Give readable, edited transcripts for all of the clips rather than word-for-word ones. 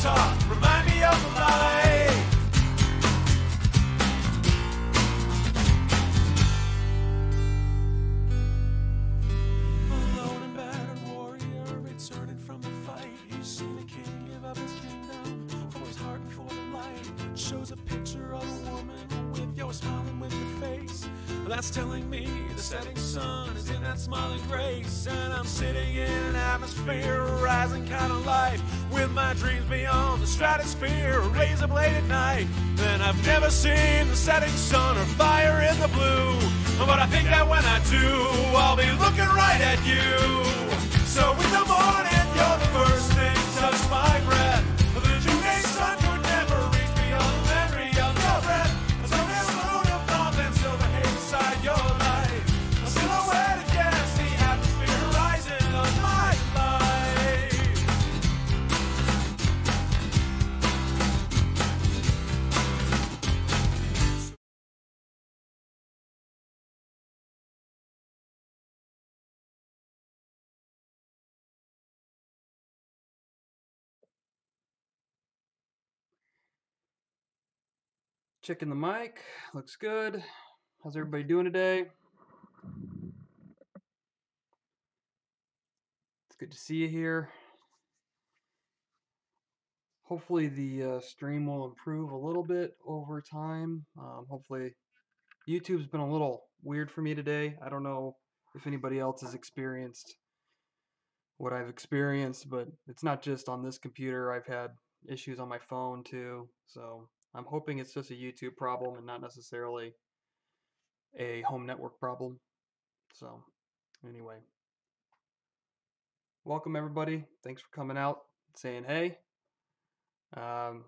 talk, remind me of the light. Alone and battered warrior, returning from the fight. He's seen a king give up his kingdom for his heart and for the light. Shows a picture of a woman with your smiling with your face. That's telling me the setting sun is in that smiling grace. And I'm sitting in an atmosphere, rising kind of light, with my dreams beyond the stratosphere, a razor-bladed knife. Then I've never seen the setting sun or fire in the blue, but I think that when I do, I'll be looking right at you. So in the morning, you're the first thing, touch my breath. The June sun could never reach beyond the memory of your breath. So this moon of love and silver haze inside your light, a silhouette against the atmosphere, horizon of my life. Checking the mic, looks good. How's everybody doing today? It's good to see you here. Hopefully the stream will improve a little bit over time. Hopefully YouTube's been a little weird for me today. I don't know if anybody else has experienced what I've experienced, but it's not just on this computer. I've had issues on my phone too. So I'm hoping it's just a YouTube problem and not necessarily a home network problem. So anyway, welcome everybody. Thanks for coming out, saying hey. I've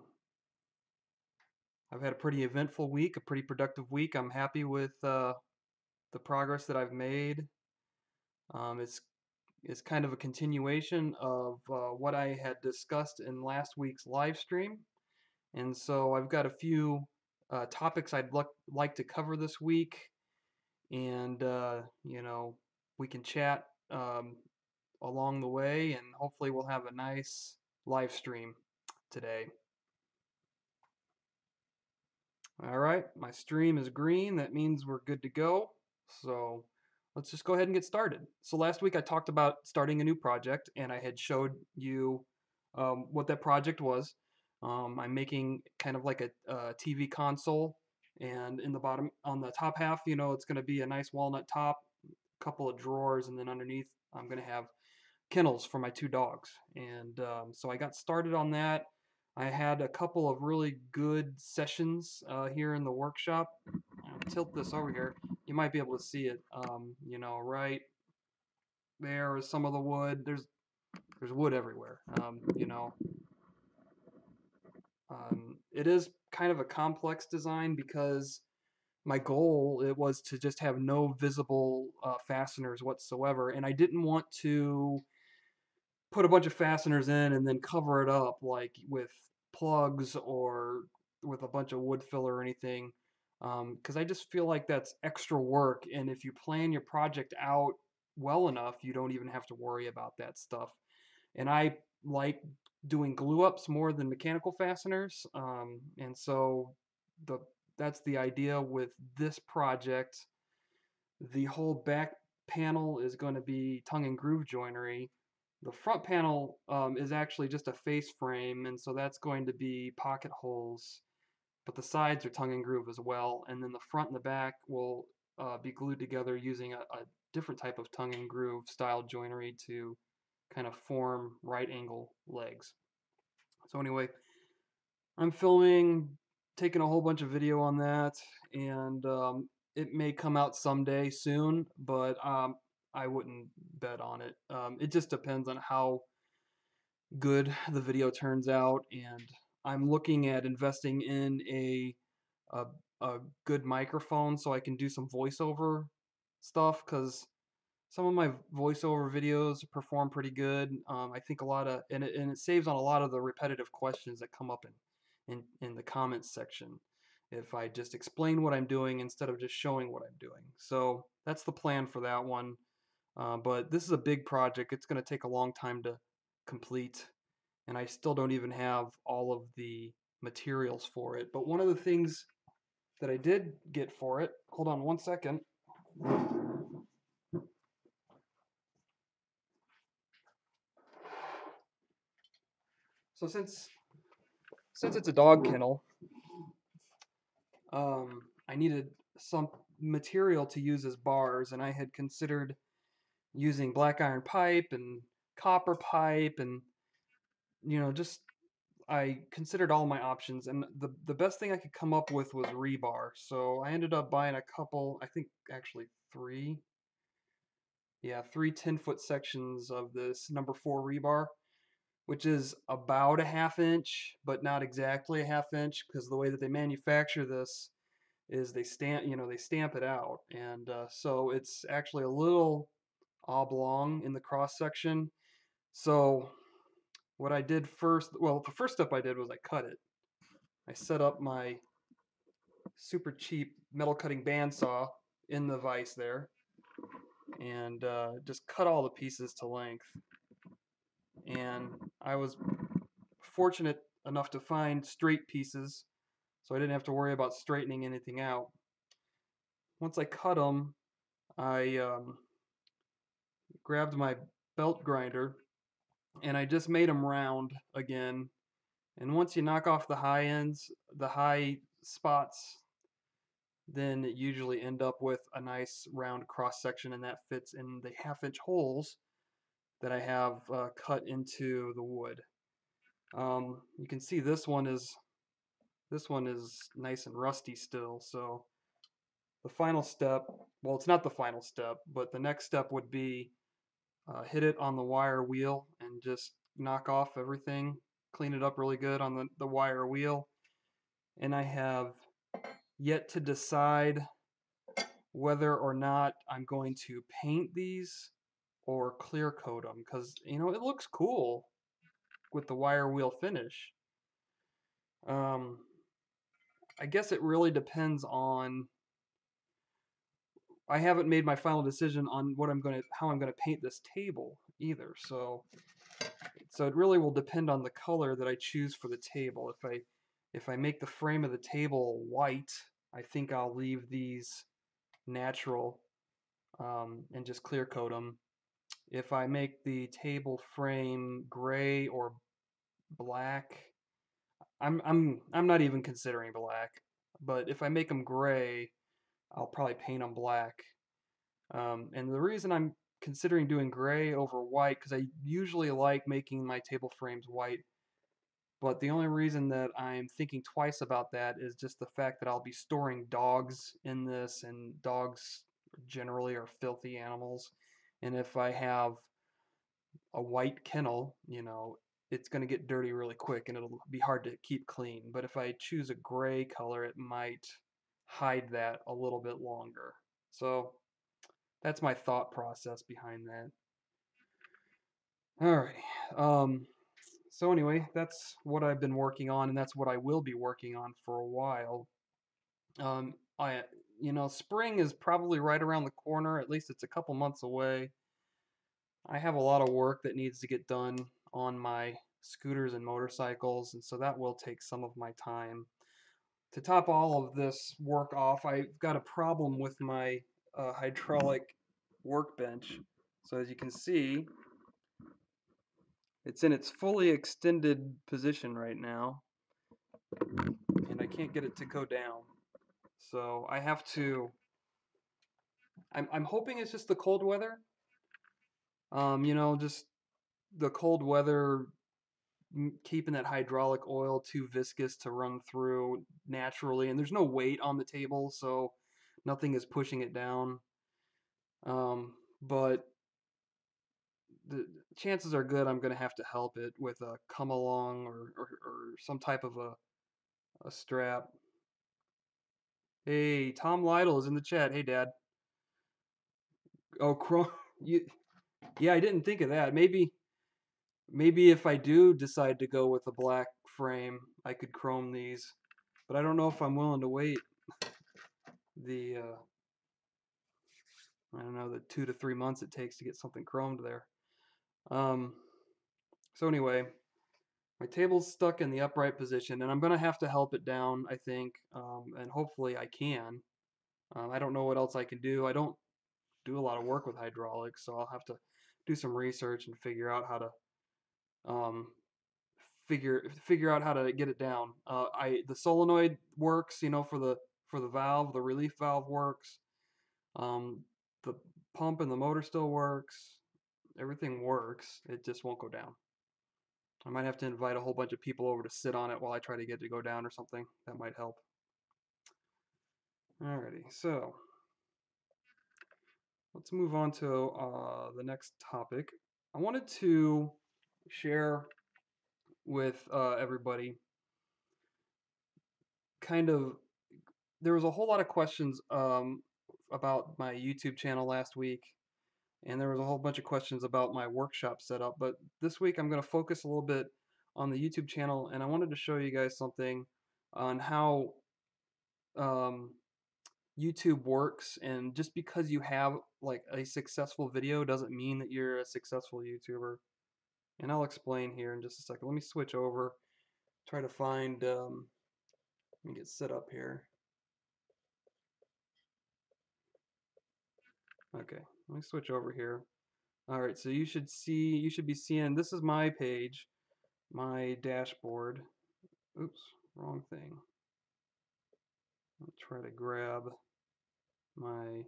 had a pretty eventful week, a pretty productive week. I'm happy with the progress that I've made. It's kind of a continuation of what I had discussed in last week's live stream. And so I've got a few topics I'd like to cover this week. And, you know, we can chat along the way, and hopefully we'll have a nice live stream today. All right, my stream is green. That means we're good to go. So let's just go ahead and get started. So last week I talked about starting a new project, and I had showed you what that project was. I'm making kind of like a TV console, and in the bottom, on the top half, you know, it's going to be a nice walnut top, a couple of drawers, and then underneath I'm going to have kennels for my two dogs. And so I got started on that. I had a couple of really good sessions here in the workshop. I'll tilt this over here. You might be able to see it. You know, right there is some of the wood. There's wood everywhere. You know, it is kind of a complex design because my goal it was to just have no visible fasteners whatsoever, and I didn't want to put a bunch of fasteners in and then cover it up like with plugs or with a bunch of wood filler or anything, because I just feel like that's extra work, and if you plan your project out well enough you don't even have to worry about that stuff. And I like doing glue ups more than mechanical fasteners, and so the that's the idea with this project. The whole back panel is going to be tongue and groove joinery. The front panel is actually just a face frame, and so that's going to be pocket holes, but the sides are tongue and groove as well. And then the front and the back will be glued together using a different type of tongue and groove style joinery to kind of form right angle legs. So anyway, I'm filming, taking a whole bunch of video on that, and it may come out someday soon, but I wouldn't bet on it. It just depends on how good the video turns out, and I'm looking at investing in a, a good microphone so I can do some voiceover stuff, because some of my voiceover videos perform pretty good. I think a lot of, and it saves on a lot of the repetitive questions that come up in the comments section if I just explain what I'm doing instead of just showing what I'm doing. So that's the plan for that one. But this is a big project. It's going to take a long time to complete. and I still don't even have all of the materials for it. But one of the things that I did get for it, hold on one second. So since it's a dog kennel, I needed some material to use as bars, and I had considered using black iron pipe and copper pipe, and just I considered all my options, and the best thing I could come up with was rebar. So I ended up buying a couple, I think actually three, yeah, three 10-foot sections of this number 4 rebar, which is about a half inch, but not exactly a half inch, because the way that they manufacture this is they stamp it out, and so it's actually a little oblong in the cross section. So what I did first, well, the first step I did was I cut it. I set up my super cheap metal cutting bandsaw in the vise there, and just cut all the pieces to length. And I was fortunate enough to find straight pieces, so I didn't have to worry about straightening anything out. Once I cut them, I grabbed my belt grinder and I just made them round again. And once you knock off the high ends, the high spots, then you usually end up with a nice round cross section, and that fits in the half-inch holes that I have cut into the wood. You can see this one is nice and rusty still. So the final step, well, it's not the final step, but the next step would be hit it on the wire wheel and just knock off everything, clean it up really good on the wire wheel. And I have yet to decide whether or not I'm going to paint these or clear coat them, because it looks cool with the wire wheel finish. Um, I guess it really depends on. I haven't made my final decision on how I'm gonna paint this table either. So it really will depend on the color that I choose for the table. If I make the frame of the table white, I think I'll leave these natural, and just clear coat them. If I make the table frame gray or black, I'm not even considering black. But if I make them gray, I'll probably paint them black. And the reason I'm considering doing gray over white, because I usually like making my table frames white, but the only reason that I'm thinking twice about that is just the fact that I'll be storing dogs in this, and dogs generally are filthy animals. And if I have a white kennel, it's going to get dirty really quick and it'll be hard to keep clean. But if I choose a gray color, it might hide that a little bit longer. So that's my thought process behind that. Alrighty. So anyway, that's what I've been working on, and that's what I will be working on for a while. I, spring is probably right around the corner. At least it's a couple months away. I have a lot of work that needs to get done on my scooters and motorcycles, and so that will take some of my time. To top all of this work off, I've got a problem with my hydraulic workbench. So as you can see, it's in its fully extended position right now, and I can't get it to go down. So I have to. I'm hoping it's just the cold weather. Just the cold weather keeping that hydraulic oil too viscous to run through naturally, and there's no weight on the table, so nothing is pushing it down. But the chances are good I'm going to have to help it with a come along or some type of a strap. Hey, Tom Lytle is in the chat. Hey, Dad. Oh, chrome. Yeah, I didn't think of that. Maybe if I do decide to go with a black frame, I could chrome these. But I don't know if I'm willing to wait the I don't know, the 2 to 3 months it takes to get something chromed there. Um, so anyway, My table's stuck in the upright position, and I'm gonna have to help it down, I think, and hopefully I can. I don't know what else I can do. I don't do a lot of work with hydraulics, so I'll have to do some research and figure out how to um, figure out how to get it down. The solenoid works, for the valve, the relief valve works. Um, the pump and the motor still works. Everything works. It just won't go down. I might have to invite a whole bunch of people over to sit on it while I try to get it to go down or something. That might help. Alrighty, so let's move on to the next topic. I wanted to share with everybody kind of, there was a whole lot of questions about my YouTube channel last week, and there was a whole bunch of questions about my workshop setup. But this week I'm going to focus a little bit on the YouTube channel, and I wanted to show you guys something on how um, YouTube works. And just because you have like a successful video doesn't mean that you're a successful YouTuber. And I'll explain here in just a second. Let me switch over, try to find, let me get set up here. Okay, let me switch over here. All right, so you should be seeing, this is my page, my dashboard. Oops, wrong thing. I'll try to grab my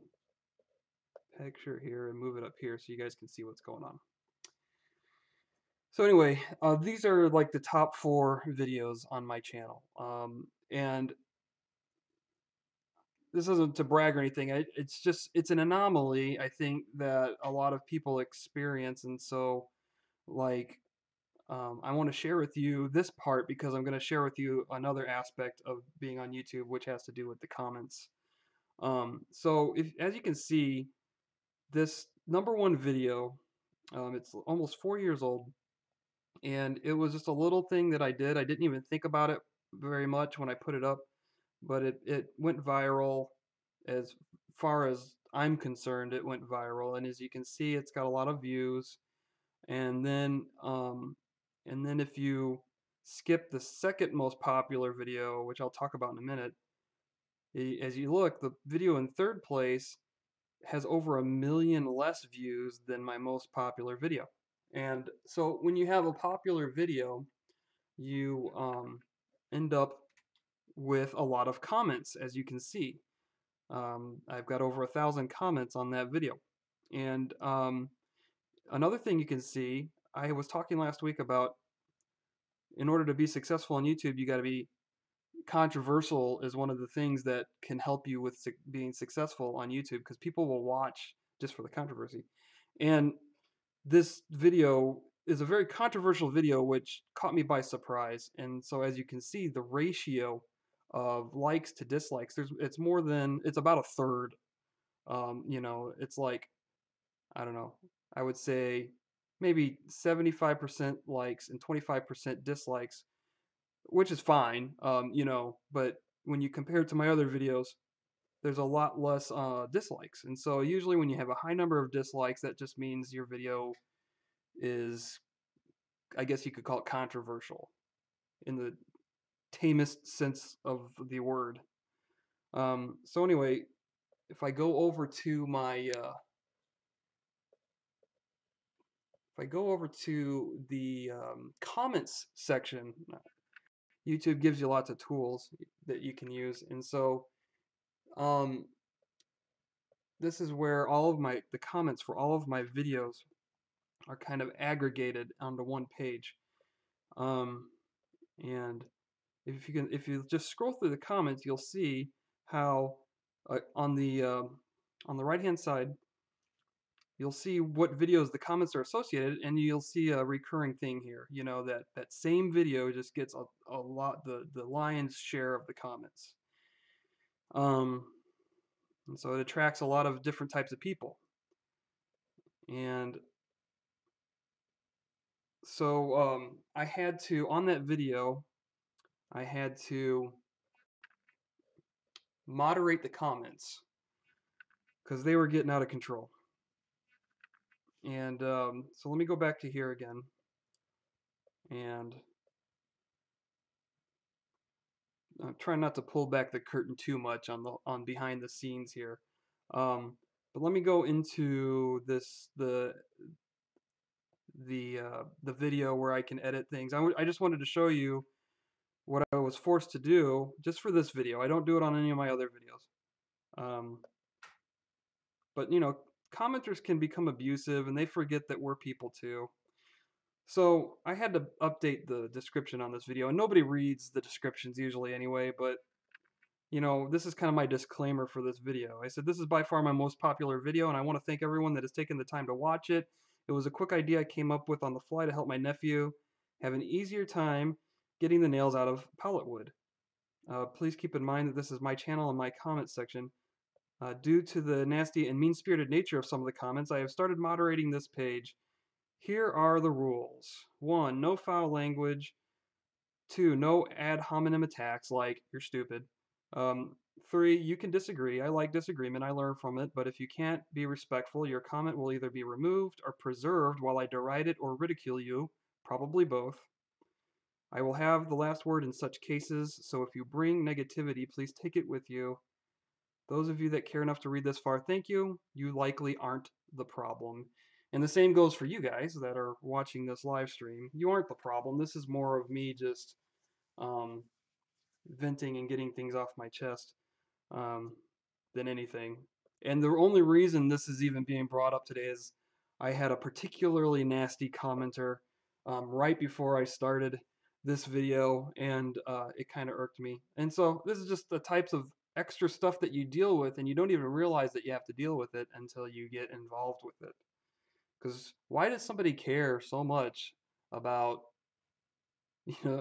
picture here and move it up here so you guys can see what's going on. So anyway, these are like the top 4 videos on my channel. And this isn't to brag or anything. It's an anomaly, I think, that a lot of people experience. And so, like, I want to share with you this part because I'm going to share with you another aspect of being on YouTube, which has to do with the comments. So, as you can see, this #1 video, it's almost 4 years old, and it was just a little thing that I did. I didn't even think about it very much when I put it up, but it went viral. As far as I'm concerned, it went viral, and as you can see, it's got a lot of views. And then if you skip the second most popular video, which I'll talk about in a minute, as you look, the video in third place has over 1 million less views than my most popular video. And so when you have a popular video, you end up with a lot of comments, as you can see. I've got over 1,000 comments on that video. And another thing you can see, I was talking last week about, in order to be successful on YouTube, you got to be controversial is one of the things that can help you with being successful on YouTube, because people will watch just for the controversy. And this video is a very controversial video, which caught me by surprise. And so, as you can see, the ratio of likes to dislikes, it's about a third. It's like, I don't know, I would say maybe 75% likes and 25% dislikes, which is fine, but when you compare it to my other videos, there's a lot less dislikes. And so usually when you have a high number of dislikes, that just means your video is, I guess you could call it controversial in the tamest sense of the word. So anyway, if I go over to the comments section, YouTube gives you lots of tools that you can use. And so um, this is where all of the comments for all of my videos are kind of aggregated onto one page. And if you just scroll through the comments, you'll see how on the right hand side, you'll see what videos the comments are associated, and you'll see a recurring thing here. That same video just gets a lot, the lion's share of the comments. And so it attracts a lot of different types of people. And so I had to, on that video, I had to moderate the comments because they were getting out of control. And so let me go back to here again. And I'm trying not to pull back the curtain too much on behind the scenes here. But let me go into the video where I can edit things. I just wanted to show you what I was forced to do just for this video. I don't do it on any of my other videos. But commenters can become abusive and they forget that we're people too. So I had to update the description on this video, and nobody reads the descriptions usually anyway, but this is kind of my disclaimer for this video. I said this is by far my most popular video, and I want to thank everyone that has taken the time to watch it. It was a quick idea I came up with on the fly to help my nephew have an easier time getting the nails out of pallet wood. Please keep in mind that this is my channel and my comment section. Due to the nasty and mean-spirited nature of some of the comments, I have started moderating this page. Here are the rules. 1. No foul language. 2. No ad hominem attacks like, you're stupid. Um, 3. You can disagree. I like disagreement. I learn from it. But if you can't be respectful, your comment will either be removed or preserved while I deride it or ridicule you. Probably both. I will have the last word in such cases, so if you bring negativity, please take it with you. Those of you that care enough to read this far, thank you. You likely aren't the problem. And the same goes for you guys that are watching this live stream. You aren't the problem. This is more of me just um, venting and getting things off my chest um, than anything. And the only reason this is even being brought up today is I had a particularly nasty commenter right before I started this video, and it kind of irked me. And so this is just the types of extra stuff that you deal with, and you don't even realize that you have to deal with it until you get involved with it. Because why does somebody care so much about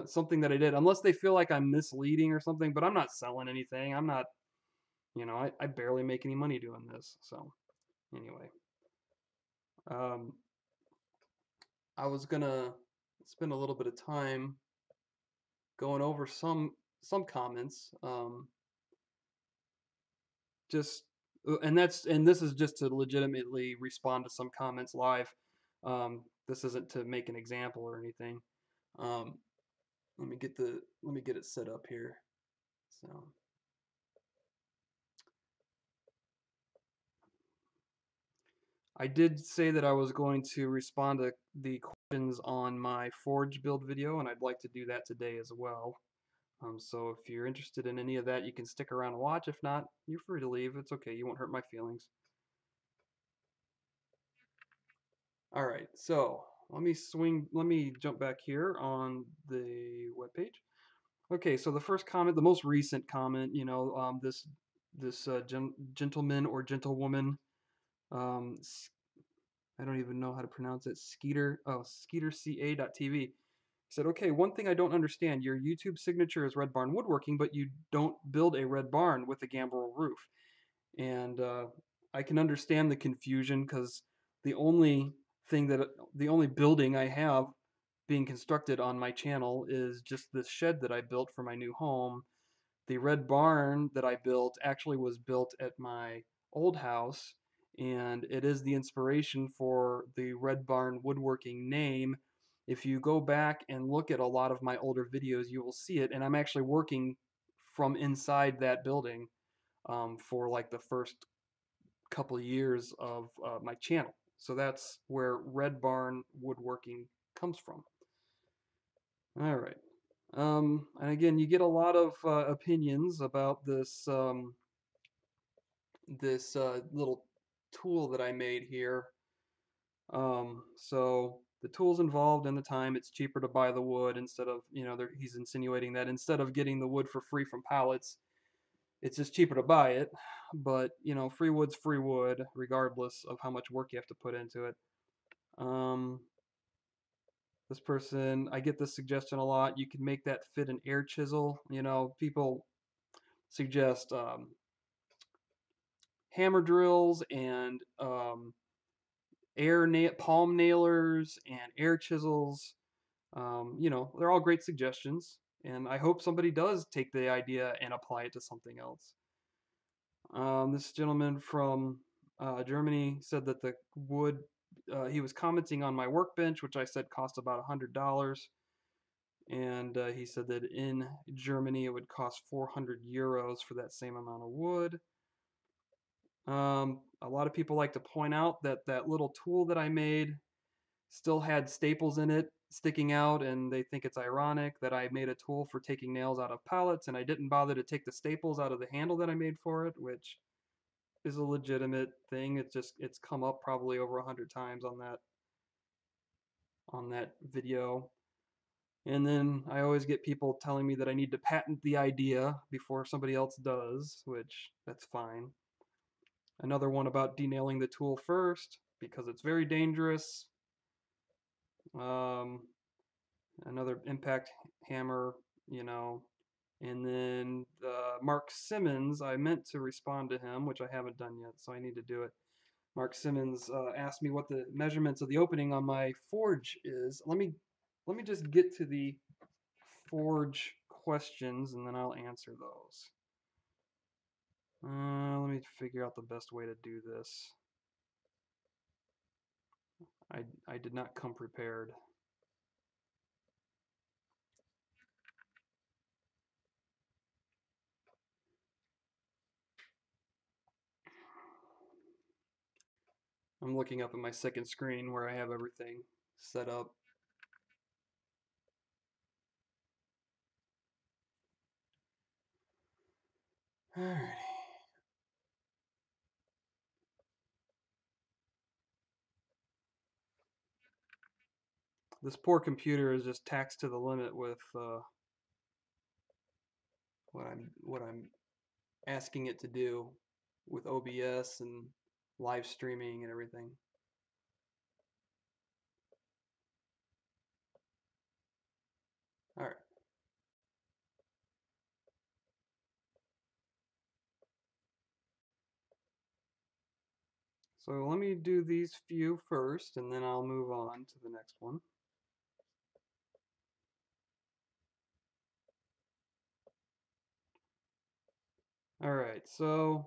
something that I did, unless they feel like I'm misleading or something? But I'm not selling anything. I'm not, I barely make any money doing this. So anyway, um, I was gonna spend a little bit of time going over some comments. Just and this is just to legitimately respond to some comments live. This isn't to make an example or anything. Um, let me get it set up here. So I did say that I was going to respond to the questions on my Forge build video, and I'd like to do that today as well. So if you're interested in any of that, you can stick around and watch. If not, you're free to leave. It's okay. You won't hurt my feelings. All right. So let me jump back here on the webpage. Okay. So the first comment, the most recent comment, this gentleman or gentlewoman, um, I don't even know how to pronounce it. SkeeterCA.tv said, okay, one thing I don't understand, your YouTube signature is Red Barn Woodworking, but you don't build a red barn with a gambrel roof. And I can understand the confusion because the only the only building I have being constructed on my channel is just this shed that I built for my new home. The red barn that I built actually was built at my old house, and it is the inspiration for the Red Barn Woodworking name. If you go back and look at a lot of my older videos, you will see it, and I'm actually working from inside that building for like the first couple of years of my channel. So that's where Red Barn Woodworking comes from. All right. And again, you get a lot of opinions about this little tool that I made here. So the tools involved and the time, it's cheaper to buy the wood instead of, he's insinuating that instead of getting the wood for free from pallets, it's just cheaper to buy it. But, free wood's free wood, regardless of how much work you have to put into it. This person, I get this suggestion a lot. You can make that fit an air chisel. People suggest hammer drills and palm nailers and air chisels. They're all great suggestions, and I hope somebody does take the idea and apply it to something else. This gentleman from Germany said that the wood, he was commenting on my workbench, which I said cost about $100. and he said that in Germany it would cost 400 euros for that same amount of wood. A lot of people like to point out that that little tool that I made still had staples in it sticking out, and they think it's ironic that I made a tool for taking nails out of pallets and I didn't bother to take the staples out of the handle that I made for it, which is a legitimate thing. It's come up probably over 100 times on that video. And then I always get people telling me that I need to patent the idea before somebody else does, which that's fine. Another one about denailing the tool first because it's very dangerous. Um, Another impact hammer, you know. And then Mark Simmons, I meant to respond to him, which I haven't done yet, so I need to do it. Mark Simmons asked me what the measurements of the opening on my forge is. Let me just get to the forge questions, and then I'll answer those. Let me figure out the best way to do this. I did not come prepared. I'm looking up at my second screen where I have everything set up. Alrighty. This poor computer is just taxed to the limit with what I'm asking it to do with OBS and live streaming and everything. All right. So let me do these few first, and then I'll move on to the next one. All right, so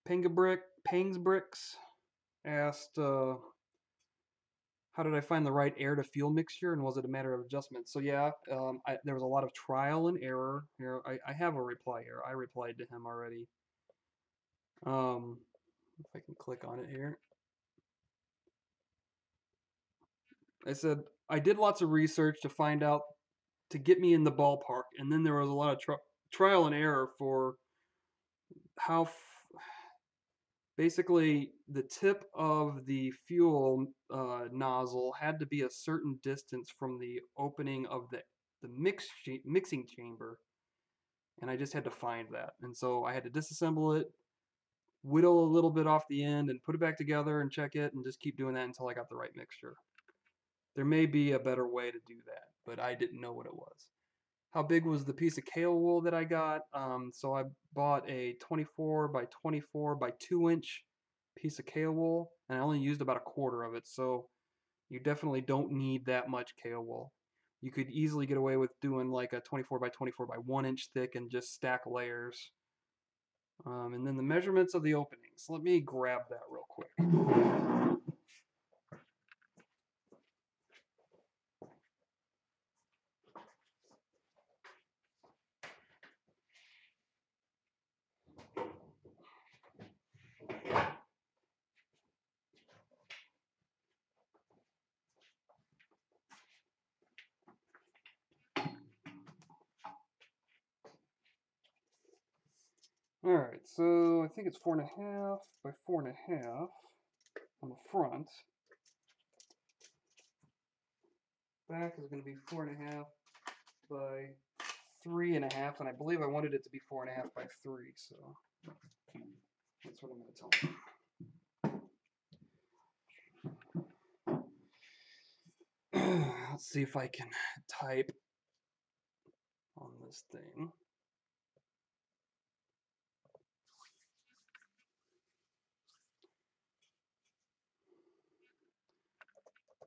Pangs Bricks asked, how did I find the right air to fuel mixture, and was it a matter of adjustment? So yeah, there was a lot of trial and error. Here, I have a reply here. I replied to him already. If I can click on it here. I said I did lots of research to find out to get me in the ballpark, and then there was a lot of trial and error for how basically the tip of the fuel nozzle had to be a certain distance from the opening of the mixing chamber, and I just had to find that. And so I had to disassemble it, whittle a little bit off the end, and put it back together and check it, and just keep doing that until I got the right mixture. There may be a better way to do that, but I didn't know what it was. How big was the piece of kale wool that I got? So I bought a 24 by 24 by 2-inch piece of kale wool, and I only used about a quarter of it, so you definitely don't need that much kale wool. You could easily get away with doing like a 24 by 24 by 1-inch thick and just stack layers. And then the measurements of the openings. Let me grab that real quick. All right, so I think it's 4.5 by 4.5 on the front. Back is going to be 4.5 by 3.5, and I believe I wanted it to be 4.5 by 3, so that's what I'm going to tell them. Let's see if I can type on this thing.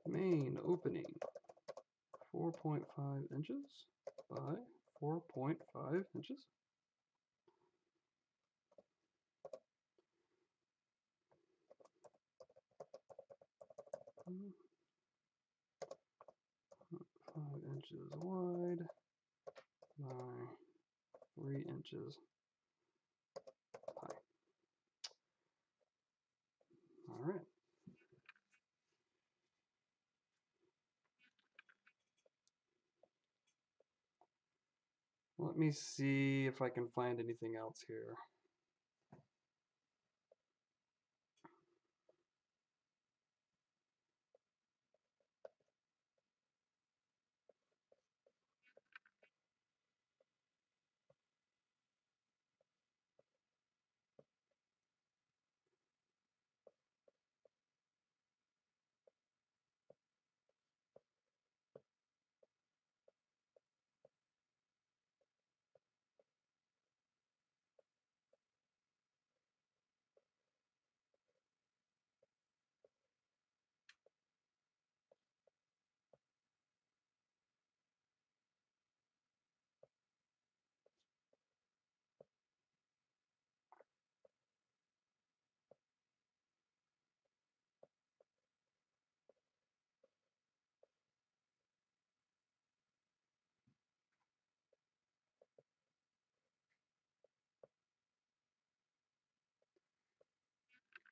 Main opening 4.5 inches by 4.5 inches. inches wide by 3 inches high. All right. Let me see if I can find anything else here.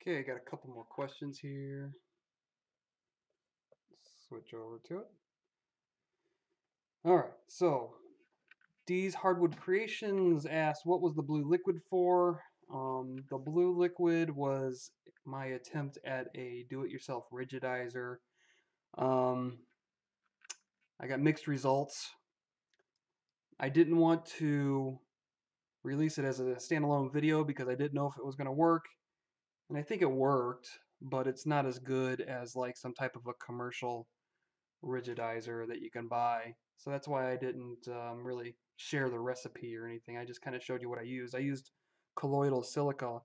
Okay, I got a couple more questions here. Switch over to it. All right, so D's Hardwood Creations asked, what was the blue liquid for? The blue liquid was my attempt at a do-it-yourself rigidizer. I got mixed results. I didn't want to release it as a standalone video because I didn't know if it was going to work. And I think it worked, but it's not as good as like some type of a commercial rigidizer that you can buy. So that's why I didn't really share the recipe or anything. I just kind of showed you what I used. I used colloidal silica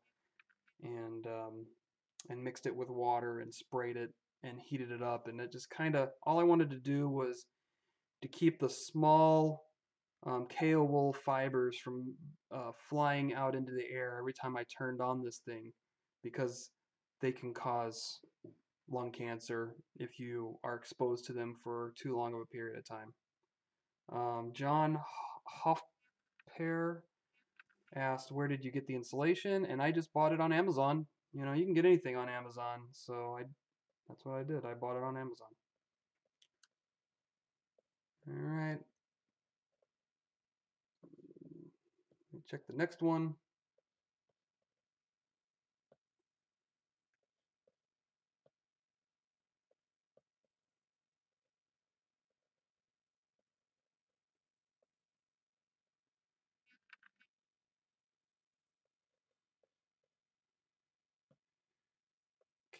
and mixed it with water and sprayed it and heated it up. And it just kind of, all I wanted to do was to keep the small KO wool fibers from flying out into the air every time I turned on this thing, because they can cause lung cancer if you are exposed to them for too long of a period of time. John Hoffpair asked, where did you get the insulation? And I just bought it on Amazon. You know, you can get anything on Amazon, so that's what I did. I bought it on Amazon. All right. Let me check the next one.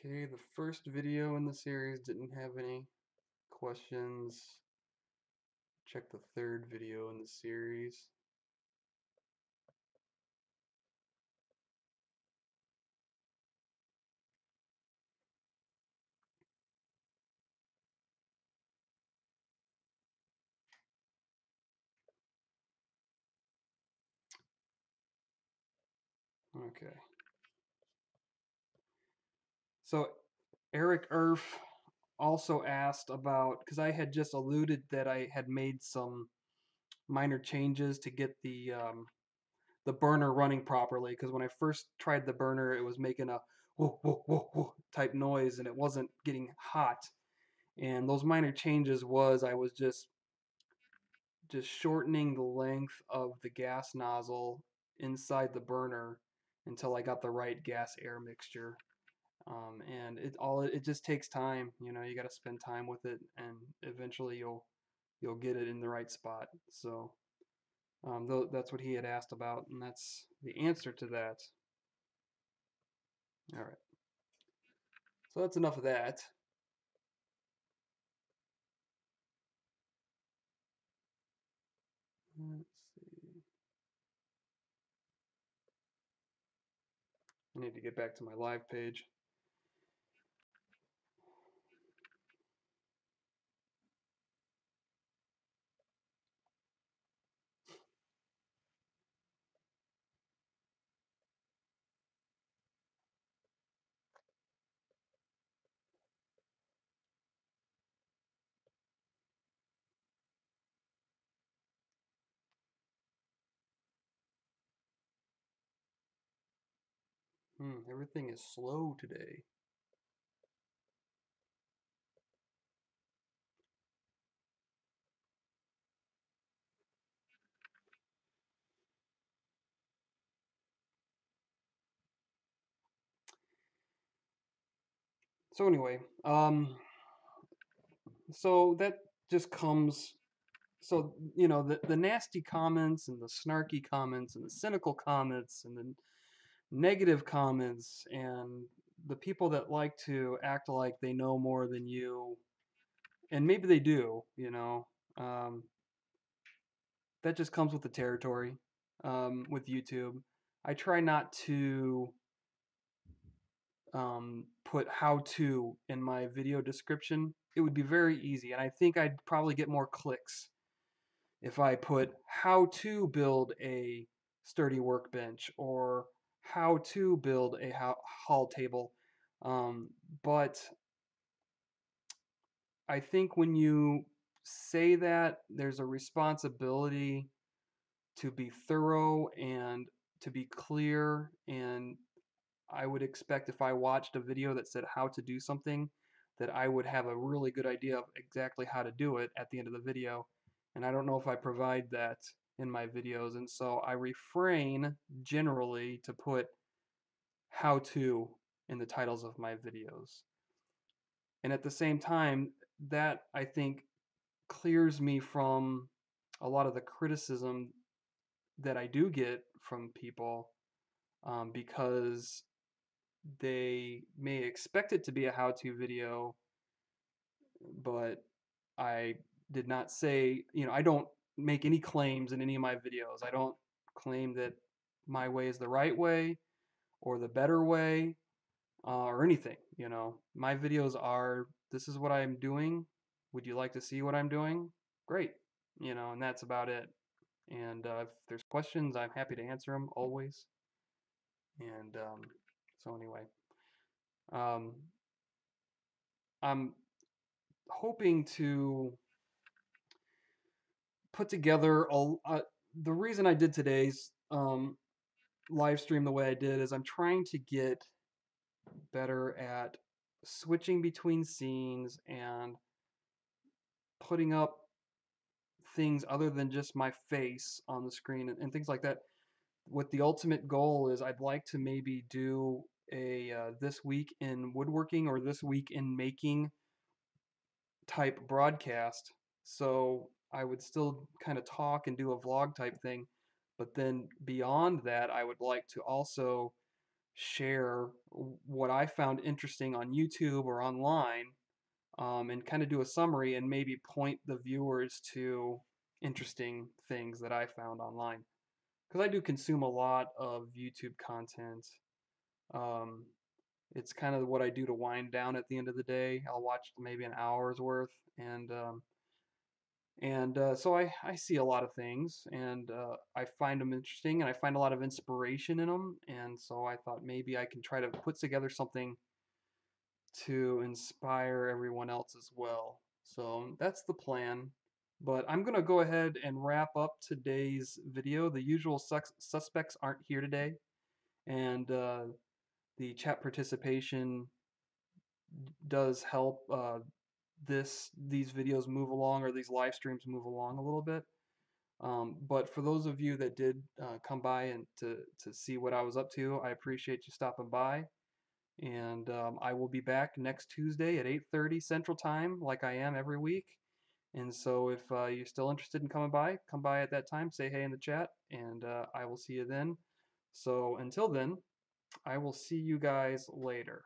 Okay, the first video in the series didn't have any questions. Check the third video in the series. Okay. So Eric Erf also asked about, because I had just alluded that I had made some minor changes to get the burner running properly, because when I first tried the burner it was making a whoa, whoa, whoa, whoa type noise and it wasn't getting hot. And those minor changes was I was just shortening the length of the gas nozzle inside the burner until I got the right gas air mixture. And it just takes time. You know, you got to spend time with it, and eventually you'll get it in the right spot. So that's what he had asked about, and that's the answer to that. All right. So that's enough of that. Let's see. I need to get back to my live page. Everything is slow today. So anyway, so that just comes. So the nasty comments and the snarky comments and the cynical comments and the negative comments and the people that like to act like they know more than you, and maybe they do, um, that just comes with the territory with YouTube. I try not to put how to in my video description. It would be very easy, and I think I'd probably get more clicks if I put how to build a sturdy workbench or how to build a hall table. Um, but I think when you say that, there's a responsibility to be thorough and to be clear. And I would expect if I watched a video that said how to do something, that I would have a really good idea of exactly how to do it at the end of the video. And I don't know if I provide that in my videos. And so I refrain generally to put how to in the titles of my videos. And at the same time, that I think clears me from a lot of the criticism that I do get from people because they may expect it to be a how-to video, but I did not say, I don't make any claims in any of my videos. I don't claim that my way is the right way or the better way or anything. My videos are, this is what I'm doing. Would you like to see what I'm doing? Great. And that's about it. And if there's questions, I'm happy to answer them always. And so anyway, um, I'm hoping to put together the reason I did today's live stream the way I did is I'm trying to get better at switching between scenes and putting up things other than just my face on the screen and things like that. What the ultimate goal is, I'd like to maybe do a this week in woodworking or this week in making type broadcast. So I would still kind of talk and do a vlog type thing. But then beyond that, I would like to also share what I found interesting on YouTube or online and kind of do a summary and maybe point the viewers to interesting things that I found online. Because I do consume a lot of YouTube content. Um, it's kind of what I do to wind down at the end of the day. I'll watch maybe an hour's worth, and so I see a lot of things, and I find them interesting, and I find a lot of inspiration in them. And so I thought maybe I can try to put together something to inspire everyone else as well. So that's the plan. But I'm going to go ahead and wrap up today's video. The usual suspects aren't here today, and the chat participation does help these videos move along, or these live streams move along a little bit. But for those of you that did come by and to see what I was up to, I appreciate you stopping by. And I will be back next Tuesday at 8:30 Central Time, like I am every week. And so if you're still interested in coming by, come by at that time, say hey in the chat, and I will see you then. So until then, I will see you guys later.